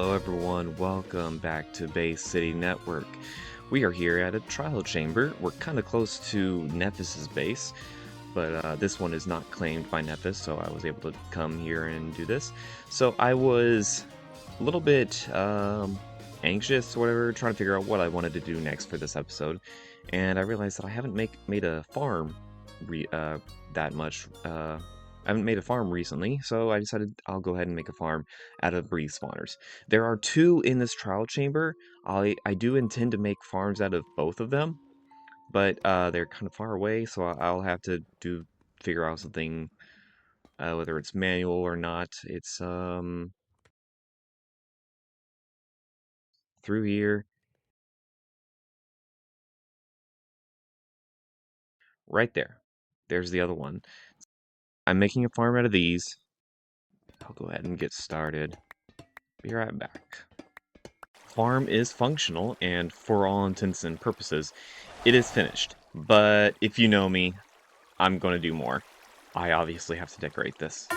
Hello everyone, welcome back to Base City Network. We are here at a trial chamber. We're kind of close to Nephis' base, but this one is not claimed by Nephis, so I was able to come here and do this. So I was a little bit anxious or whatever, trying to figure out what I wanted to do next for this episode, and I realized that I haven't made a farm that much. I haven't made a farm recently, so I decided I'll go ahead and make a farm out of breed spawners. There are two in this trial chamber. I do intend to make farms out of both of them, but they're kind of far away, so I'll have to figure out something, whether it's manual or not. It's through here, right there. There's the other one. I'm making a farm out of these. I'll go ahead and get started. Be right back. Farm is functional, and for all intents and purposes, it is finished. But if you know me, I'm going to do more. I obviously have to decorate this.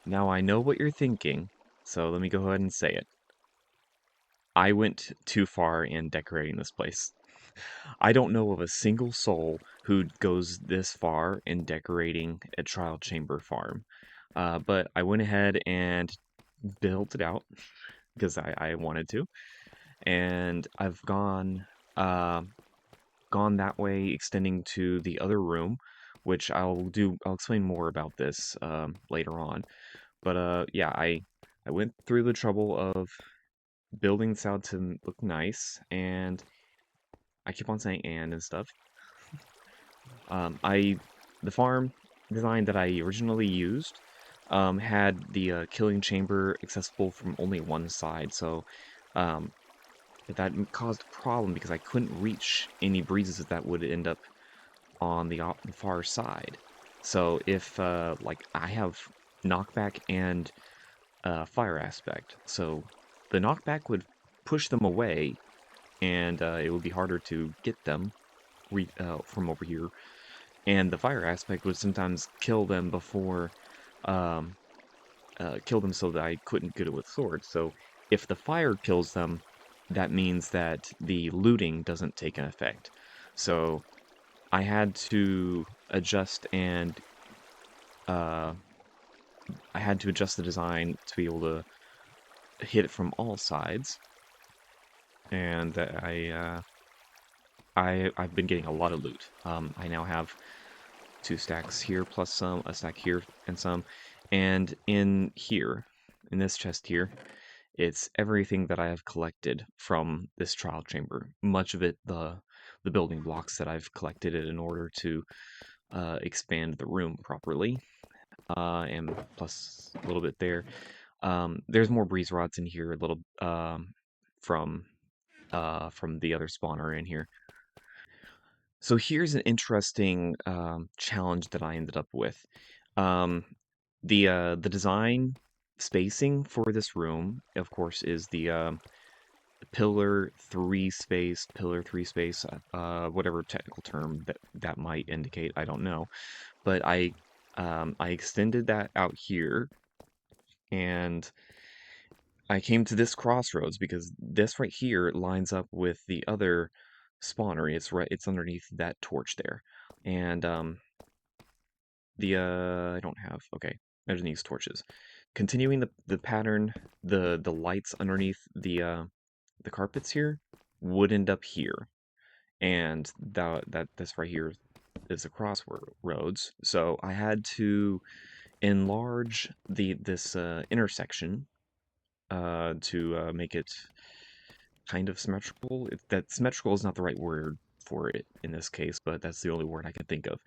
Now I know what you're thinking, so let me go ahead and say it. I went too far in decorating this place. I don't know of a single soul who goes this far in decorating a trial chamber farm. But I went ahead and built it out because I wanted to, and I've uh, gone that way, extending to the other room, which I'll explain more about this later on. But yeah, I went through the trouble of building this out to look nice, and I keep on saying and stuff. I the farm design that I originally used had the killing chamber accessible from only one side, so um, that caused a problem because I couldn't reach any breezes that would end up on the far side. So if like I have knockback and fire aspect, so the knockback would push them away, and it would be harder to get them from over here. And the fire aspect would sometimes kill them before, um, kill them so that I couldn't get it with swords. So if the fire kills them, that means that the looting doesn't take an effect. So I had to adjust and uh, I had to adjust the design to be able to hit it from all sides. And I've been getting a lot of loot. I now have two stacks here plus some, a stack here and some, and in here, in this chest here, it's everything that I have collected from this trial chamber. Much of it, the building blocks that I've collected it in order to expand the room properly, and plus a little bit there. There's more breeze rods in here, a little from from the other spawner in here. So here's an interesting challenge that I ended up with. Um, the design spacing for this room, of course, is the pillar three space, whatever technical term that might indicate. I don't know, but I extended that out here, and I came to this crossroads because this right here lines up with the other spawner. It's underneath that torch there. And I don't have, okay, there's these torches. Continuing the pattern, the lights underneath the carpets here would end up here. And this right here is a crossroads. So I had to enlarge this intersection to make it kind of symmetrical. That symmetrical is not the right word for it in this case, but that's the only word I can think of.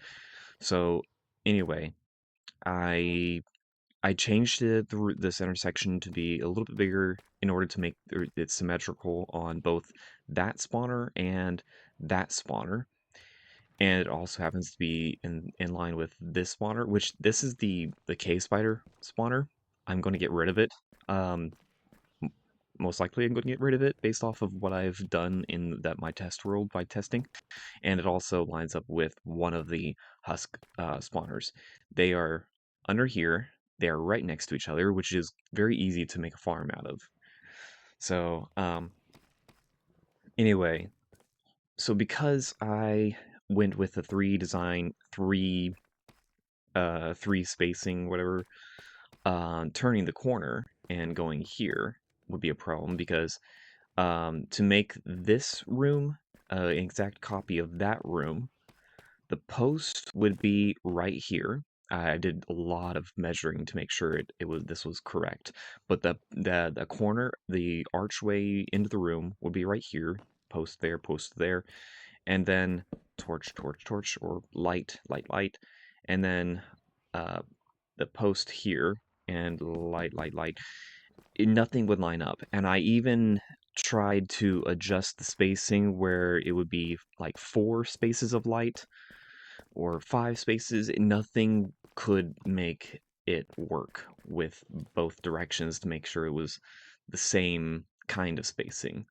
So anyway, I I changed this intersection to be a little bit bigger in order to make it symmetrical on both that spawner and that spawner. And it also happens to be in line with this spawner, which this is the cave spider spawner. I'm going to get rid of it. Um, Most likely I'm going to get rid of it based off of what I've done in my test world by testing. And it also lines up with one of the husk spawners. They are under here. They are right next to each other, which is very easy to make a farm out of. So, anyway, so because I went with the three spacing, whatever, turning the corner and going here would be a problem because to make this room an exact copy of that room, the post would be right here. I did a lot of measuring to make sure this was correct. But the corner, the archway into the room would be right here. Post there, and then torch, torch, torch, or light, light, light, and then uh, the post here and light, light, light. Nothing would line up, and I even tried to adjust the spacing where it would be like 4 spaces of light or 5 spaces. Nothing could make it work with both directions to make sure it was the same kind of spacing.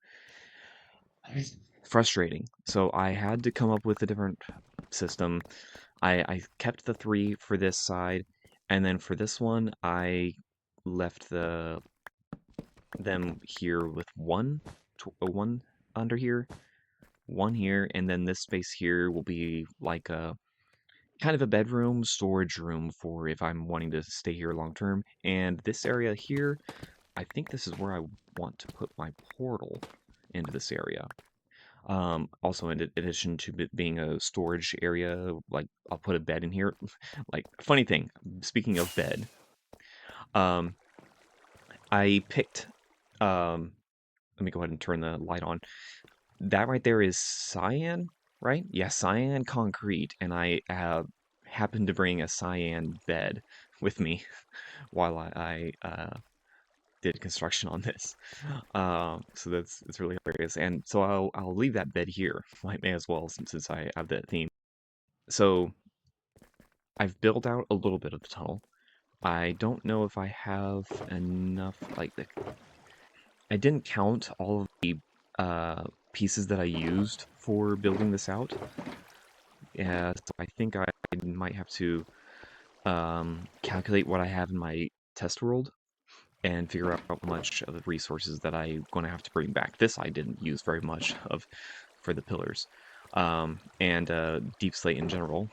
Frustrating. So I had to come up with a different system. I kept the 3 for this side, And then for this one, I left them here with one under here, one here, and then this space here will be like a kind of a bedroom, storage room for if I'm wanting to stay here long term. And this area here, I think this is where I want to put my portal into this area. Also, in addition to it being a storage area, like I'll put a bed in here. Like, funny thing, speaking of bed, um, I picked, let me go ahead and turn the light on. That right there is cyan, right? Yeah, cyan concrete, and I happened to bring a cyan bed with me while I did construction on this. So it's really hilarious. And so I'll leave that bed here. Might may as well since I have that theme. So I've built out a little bit of the tunnel. I don't know if I have enough I didn't count all of the pieces that I used for building this out. Yeah, so I think I might have to calculate what I have in my test world and figure out how much of the resources that I'm going to have to bring back. This I didn't use very much of for the pillars. And deep slate in general.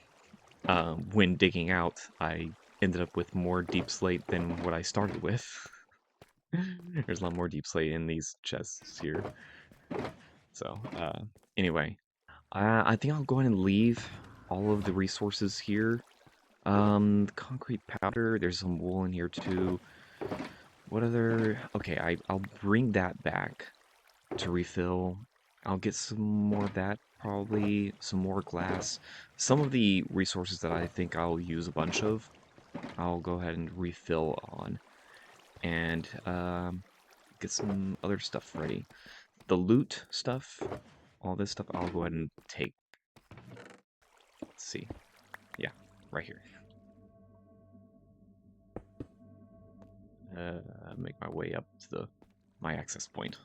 When digging out, I ended up with more deep slate than what I started with. There's a lot more deep slate in these chests here. So, anyway, I think I'll go ahead and leave all of the resources here. The concrete powder, there's some wool in here too. What other... Okay, I'll bring that back to refill. I'll get some more of that, probably some more glass. Some of the resources that I think I'll use a bunch of, I'll go ahead and refill on. And get some other stuff ready. The loot stuff, all this stuff, I'll go ahead and take. Let's see. Yeah, right here. Make my way up to my access point.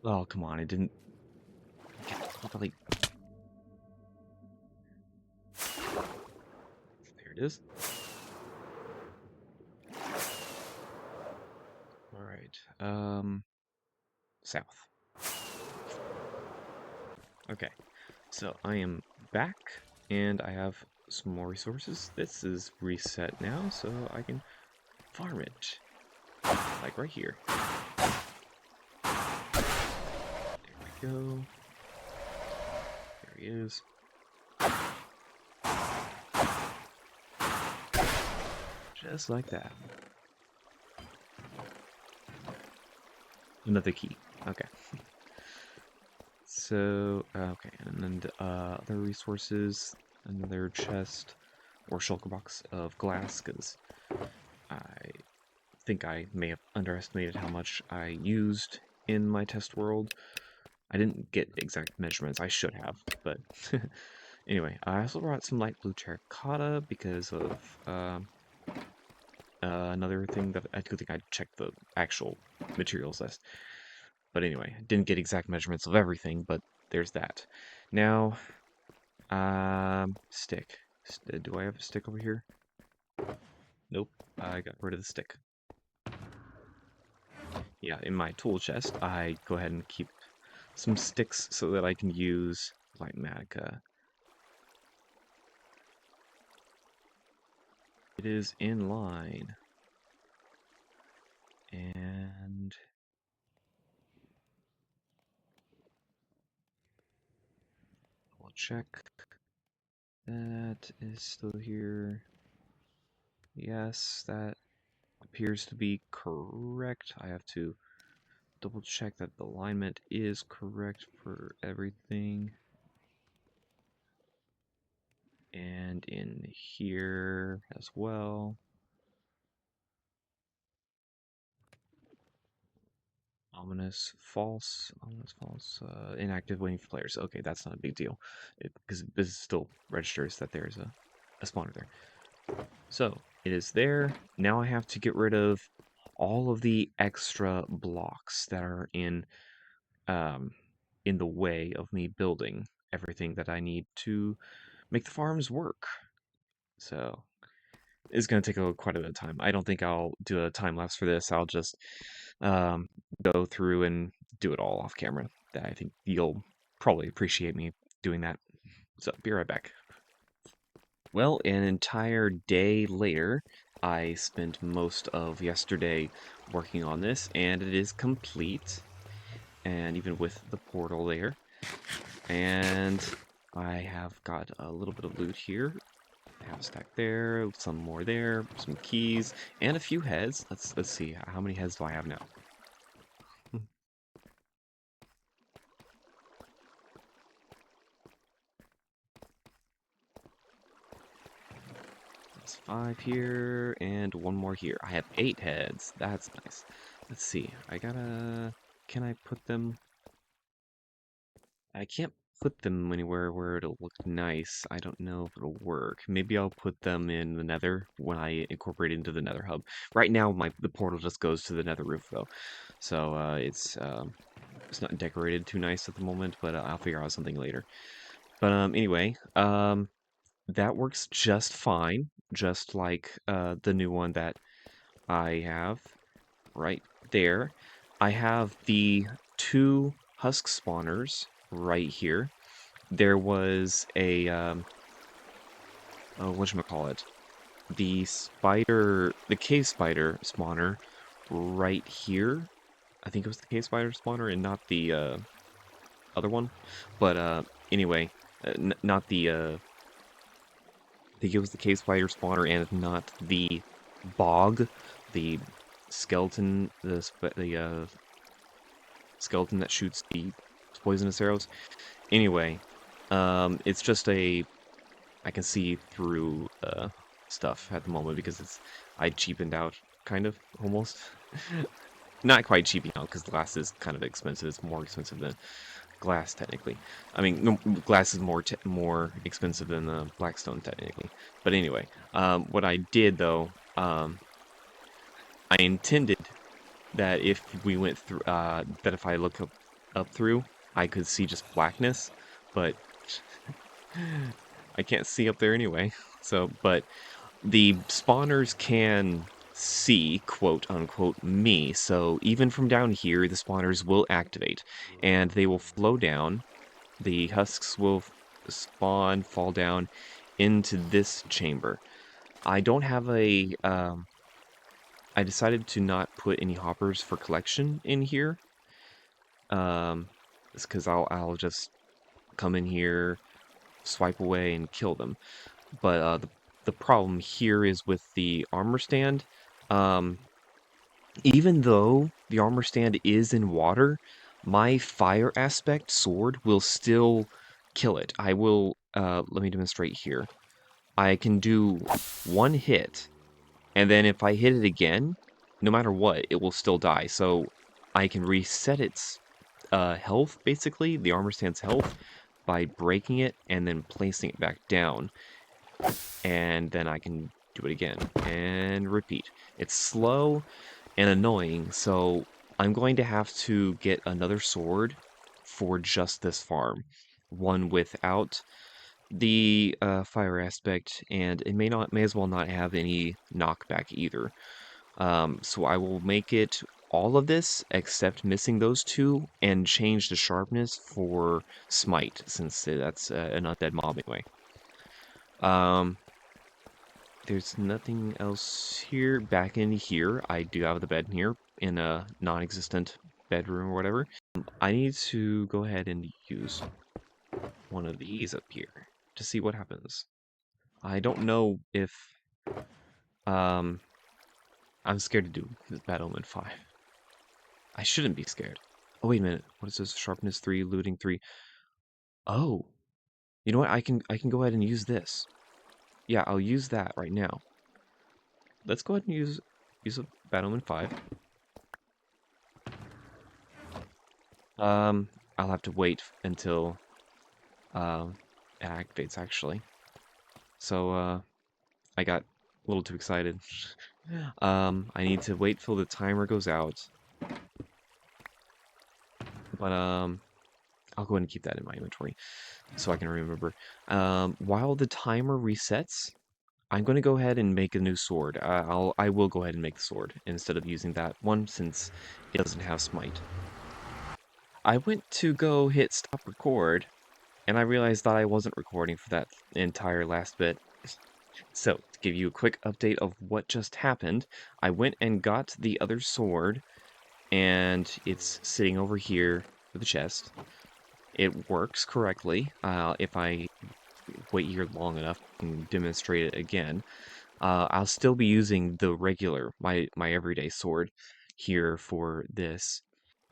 Oh, come on, I didn't get properly. There it is. Alright, south. Okay, so I am back, and I have some more resources. This is reset now, so I can farm it. Like right here. There we go. There he is. Just like that. Another key. Okay. So, okay, and then other resources, another chest or shulker box of glass, because I think I may have underestimated how much I used in my test world. I didn't get exact measurements, I should have, but anyway, I also brought some light blue terracotta because of another thing that I do think I checked the actual materials list. But anyway, didn't get exact measurements of everything, but there's that. Now, stick. Do I have a stick over here? Nope, I got rid of the stick. Yeah, in my tool chest, I go ahead and keep some sticks so that I can use light magma. It is in line. And we'll check. That is still here. Yes, that appears to be correct. I have to double check that the alignment is correct for everything. And in here as well. Ominous false, inactive waiting for players. Okay, that's not a big deal, because this still registers that there's a spawner there. So it is there. Now I have to get rid of all of the extra blocks that are in the way of me building. everything that I need to make the farms work. So it's going to take quite a bit of time. I don't think I'll do a time lapse for this. I'll just um, go through and do it all off camera. I think you'll probably appreciate me doing that. So be right back. Well, an entire day later, I spent most of yesterday working on this, and it is complete. And even with the portal there. And I have got a little bit of loot here. I have a stack there, some more there, some keys, and a few heads. Let's see, how many heads do I have now? That's 5 here, and 1 more here. I have 8 heads. That's nice. Let's see, can I put them? I can't put them anywhere where it'll look nice. I don't know if it'll work. Maybe I'll put them in the nether when I incorporate it into the nether hub. Right now, the portal just goes to the nether roof, though. So, it's not decorated too nice at the moment, but I'll figure out something later. But, anyway, that works just fine. Just like, the new one that I have right there. I have the 2 husk spawners right here. There was a oh, whatchamacallit, the cave spider spawner right here. I think it was the cave spider spawner and not the other one. But anyway, not the I think it was the cave spider spawner and not the bog, the skeleton, the skeleton that shoots the poisonous arrows. Anyway, it's just I can see through stuff at the moment because I cheapened out, kind of, almost. Not quite cheaping out, because glass is kind of expensive. It's more expensive than glass, technically. I mean, no, glass is more expensive than blackstone, technically. But anyway, what I did, though, I intended that if we went through, that if I look up through, I could see just blackness, but I can't see up there anyway. So, but the spawners can see, quote unquote, me. So even from down here, the spawners will activate and they will flow down. The husks will spawn, fall down into this chamber. I don't have I decided to not put any hoppers for collection in here. It's because I'll just come in here, swipe away, and kill them. But the problem here is with the armor stand. Um, Even though the armor stand is in water, my fire aspect sword will still kill it. I will, let me demonstrate here. I can do 1 hit, and then if I hit it again, no matter what, it will still die. So I can reset its health, basically, the armor stand's health, by breaking it and then placing it back down. And then I can do it again and repeat. It's slow and annoying, so I'm going to have to get another sword for just this farm. One without the fire aspect, and it may as well not have any knockback either. So I will make it all of this except missing those 2 and change the sharpness for smite, since that's an undead mob anyway. There's nothing else here. Back in here, I do have the bed in here in a non-existent bedroom or whatever. I need to go ahead and use one of these up here to see what happens. I don't know if I'm scared to do this Bad Omen 5. I shouldn't be scared. Oh, wait a minute. What is this? Sharpness 3, looting 3. Oh, you know what? I can go ahead and use this. Yeah, I'll use that right now. Let's go ahead and use a Bad Omen 5. I'll have to wait until it activates, actually. So, I got a little too excited. I need to wait till the timer goes out. But, I'll go ahead and keep that in my inventory so I can remember. While the timer resets, I'm going to go ahead and make a new sword. I will go ahead and make the sword instead of using that one since it doesn't have smite. I went to go hit stop record, and I realized that I wasn't recording for that entire last bit. So, to give you a quick update of what just happened, I went and got the other sword, and it's sitting over here for the chest. It works correctly. If I wait here long enough and demonstrate it again, I'll still be using the regular, my everyday sword here for this,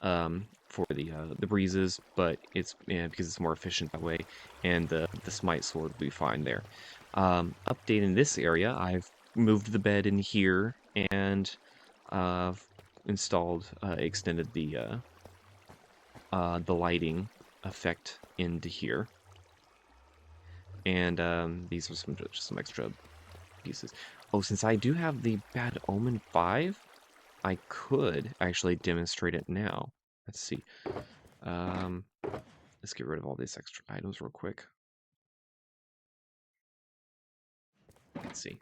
for the breezes, but it's because it's more efficient that way, and the smite sword will be fine there. Update in this area, I've moved the bed in here and uh, extended the lighting effect into here, and these are just some extra pieces. Oh, since I do have the Bad Omen 5, I could actually demonstrate it now. Let's see. Um, let's get rid of all these extra items real quick. Let's see.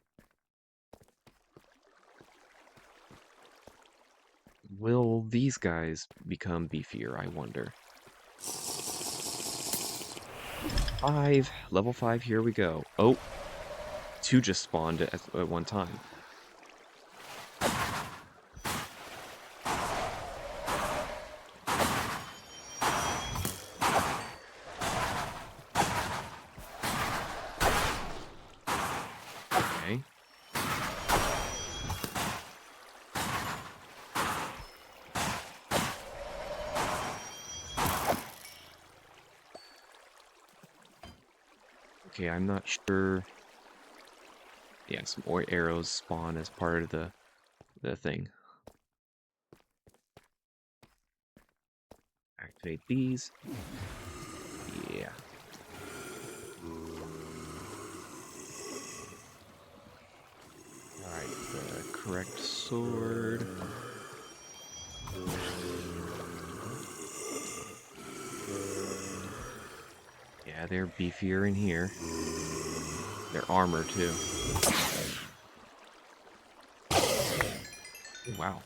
Will these guys become beefier, I wonder? 5, level 5, here we go. Oh, 2 just spawned at one time. Okay. Okay, I'm not sure. Yeah, some more arrows spawn as part of the thing. Activate these. Yeah. Alright, the correct sword. Yeah, they're beefier in here. Their armor, too. Oh, wow.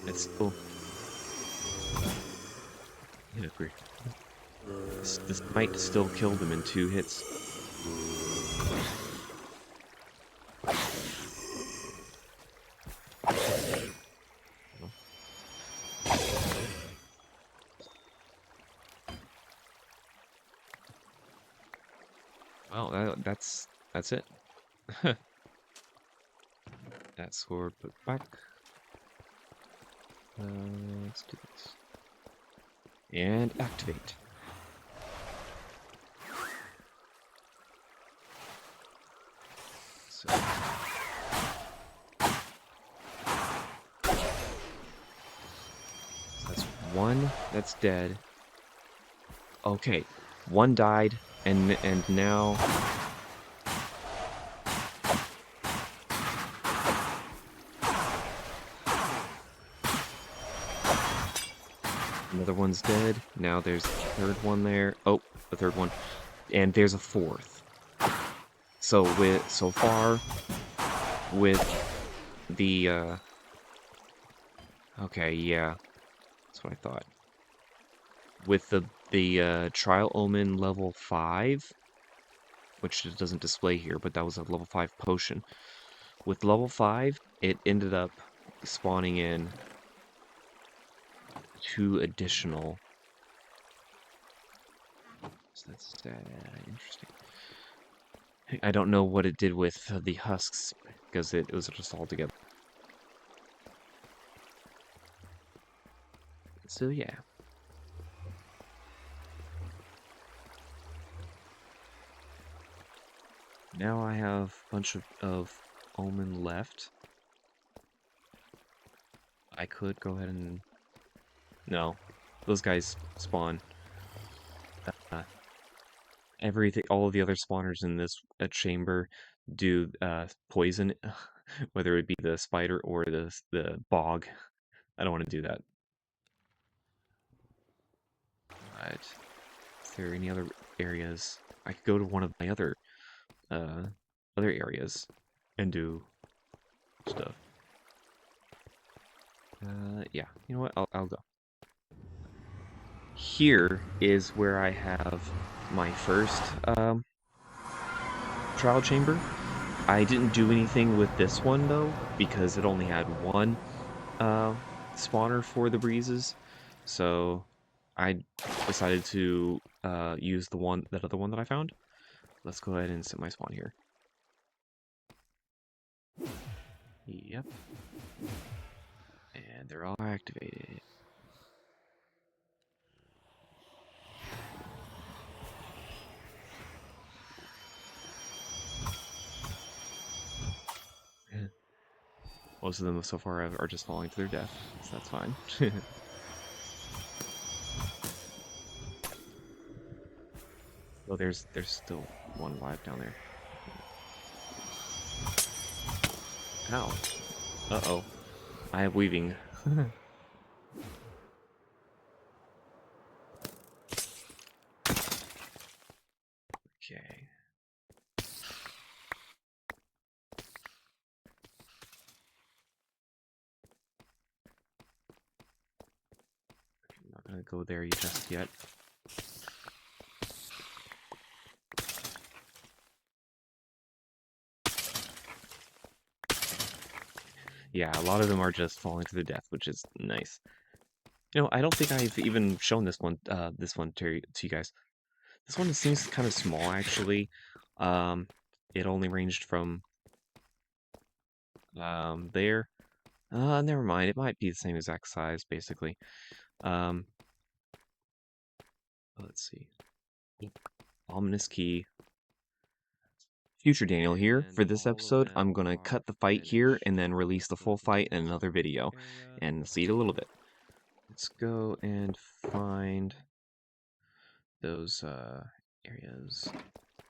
It's still... Yeah, this might still kill them in 2 hits. Well, that's it. That sword put back. Let's do this. And activate. So, that's 1 that's dead. Okay, 1 died, and now another one's dead. Now there's the 3rd one there. Oh, the 3rd one. And there's a 4th. So so far with the okay, yeah. That's what I thought. With the Trial Omen level 5, which it doesn't display here, but that was a level 5 potion. With level 5, it ended up spawning in 2 additional. So that's interesting. I don't know what it did with the husks, because it was just all together. So yeah. Now I have a bunch of Omen left. I could go ahead and... No. Those guys spawn. Uh, all of the other spawners in this chamber do poison, whether it be the spider or the bog. I don't want to do that. But is there any other areas? I could go to one of my other areas and do stuff. Yeah. You know what? I'll go. Here is where I have my first trial chamber. I didn't do anything with this one though because it only had one spawner for the breezes, so I decided to use that other one that I found. Let's go ahead and set my spawn here. Yep, and they're all activated. Most of them so far are just falling to their death, so that's fine. Oh, there's still one alive down there. Ow. Uh-oh. I have weaving. Okay. I'm not gonna go there just yet. Yeah, a lot of them are just falling to their death, which is nice. You know, I don't think I've even shown this one to you guys. This one seems kind of small, actually. It only ranged from there. Never mind. It might be the same exact size, basically. Let's see. Ominous key. Future Daniel here. For this episode, I'm gonna cut the fight here and then release the full fight in another video, and see it a little bit. Let's go and find those areas,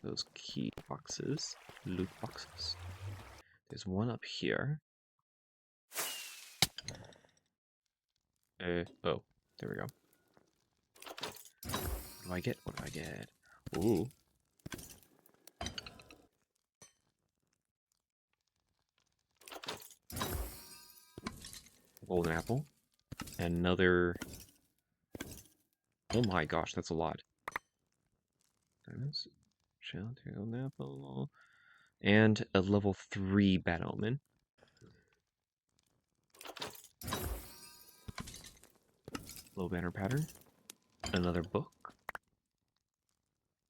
those key boxes, loot boxes. There's one up here. Oh, there we go. What do I get? What do I get? Ooh. Golden apple. Another. Oh my gosh, that's a lot. Diamonds. Shell, golden apple. And a level 3 bad omen. Low banner pattern. Another book.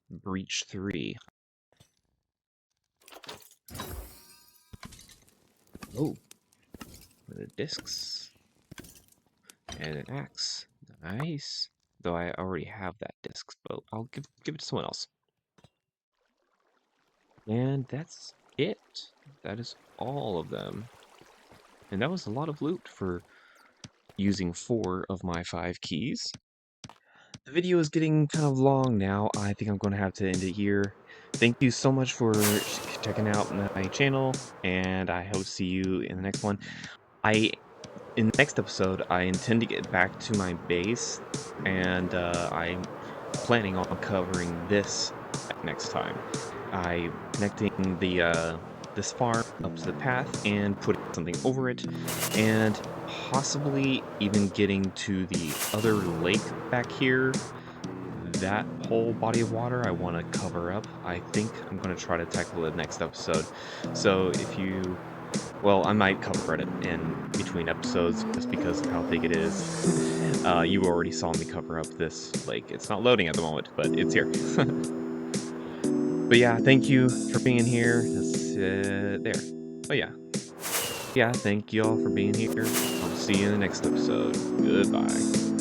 Breach 3. Oh. The discs. And an axe. Nice. Though I already have that disc, but I'll give it to someone else. And that's it. That is all of them. And that was a lot of loot for using 4 of my 5 keys. The video is getting kind of long now. I think I'm going to have to end it here. Thank you so much for checking out my channel, and I hope to see you in the next one. In the next episode, I intend to get back to my base, and I'm planning on covering this next time. I'm connecting this farm up to the path and putting something over it, and possibly even getting to the other lake back here. That whole body of water I want to cover up. I think I'm going to try to tackle it next episode. So if you... Well, I might cover it in between episodes just because of how big it is. You already saw me cover up this lake. It's not loading at the moment, but it's here. But yeah, thank you for being here. That's there. Oh yeah. Yeah, thank you all for being here. I'll see you in the next episode. Goodbye.